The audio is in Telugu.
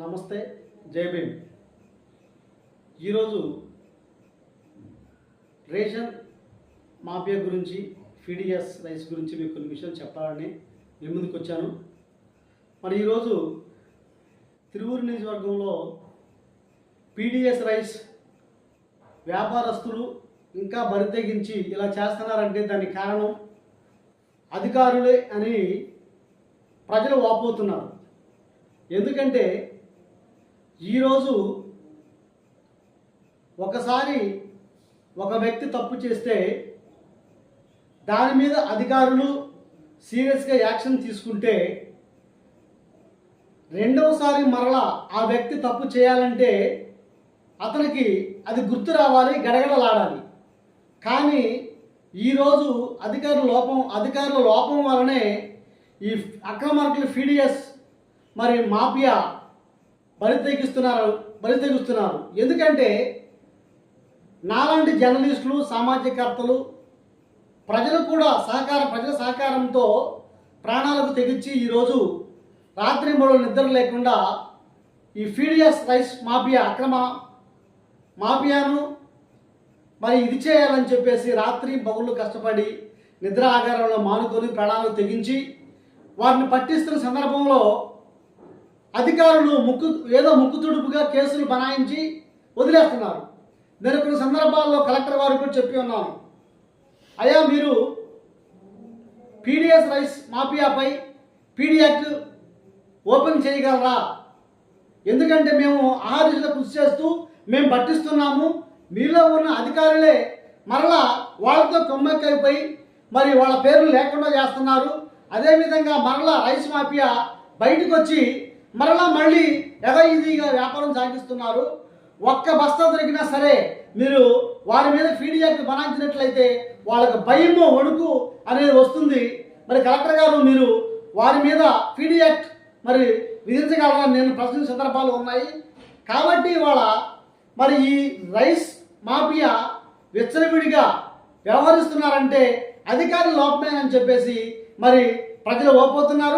నమస్తే, జై భీమ్. ఈరోజు రేషన్ మాఫియా గురించి, ఫీడిఎస్ రైస్ గురించి మీకు కొన్ని విషయాలు చెప్పాలని మీ ముందుకు వచ్చాను. మరి ఈరోజు తిరువూరు నియోజకవర్గంలో పీడిఎస్ రైస్ వ్యాపారస్తులు ఇంకా బరితెగించి ఇలా చేస్తున్నారంటే దానికి కారణం అధికారులే అని ప్రజలు వాపోతున్నారు. ఎందుకంటే ఈరోజు ఒకసారి ఒక వ్యక్తి తప్పు చేస్తే దాని మీద అధికారులు సీరియస్గా యాక్షన్ తీసుకుంటే రెండవసారి మరలా ఆ వ్యక్తి తప్పు చేయాలంటే అతనికి అది గుర్తు రావాలి, గడగడలాడాలి. కానీ ఈరోజు అధికారుల లోపం వలనే ఈ అక్రమార్కులు ఫీడిఎస్ మరి మాఫియా బరితెగిస్తున్నారు. ఎందుకంటే నాలాంటి జర్నలిస్టులు, సామాజికర్తలు, ప్రజల సహకారంతో ప్రాణాలకు తెగించి ఈరోజు రాత్రి మూడు నిద్ర లేకుండా ఈ ఫీడిఎస్ రైస్ మాఫియాను మరి ఇది చేయాలని చెప్పేసి రాత్రి పగుళ్ళు కష్టపడి నిద్ర ఆగారంలో మానుకొని ప్రాణాలకు తెగించి వారిని పట్టిస్తున్న సందర్భంలో అధికారులు ముక్కు తుడుపుగా కేసులు బనాయించి వదిలేస్తున్నారు. నేను కొన్ని సందర్భాల్లో కలెక్టర్ వారికి కూడా చెప్పి ఉన్నాను, అయ్యా మీరు పీడిఎస్ రైస్ మాఫియాపై పీడీ యాక్ట్ ఓపెన్ చేయగలరా? ఎందుకంటే మేము ఆహార కృషి చేస్తూ మేము పట్టిస్తున్నాము, మీలో ఉన్న అధికారులే మరలా వాళ్ళతో కొమ్మెక్కైపోయి మరి వాళ్ళ పేర్లు లేకుండా చేస్తున్నారు. అదేవిధంగా మరలా రైస్ మాఫియా బయటకు వచ్చి మళ్ళీ యథావిధిగా వ్యాపారం సాగిస్తున్నారు. ఒక్క బస్తా దొరికినా సరే మీరు వారి మీద పీడీ యాక్ట్ బనాయించినట్లయితే వాళ్ళకి భయము, వణుకు అనేది వస్తుంది. మరి కలెక్టర్ గారు మీరు వారి మీద పీడీ యాక్ట్ మరి విధించగలరని నేను ప్రశ్నించిన సందర్భాలు ఉన్నాయి. కాబట్టి మరి ఈ రైస్ మాఫియా విచ్చలవిడిగా వ్యవహరిస్తున్నారంటే అధికారుల లోపమేనని చెప్పేసి మరి ప్రజలు ఓపోతున్నారు.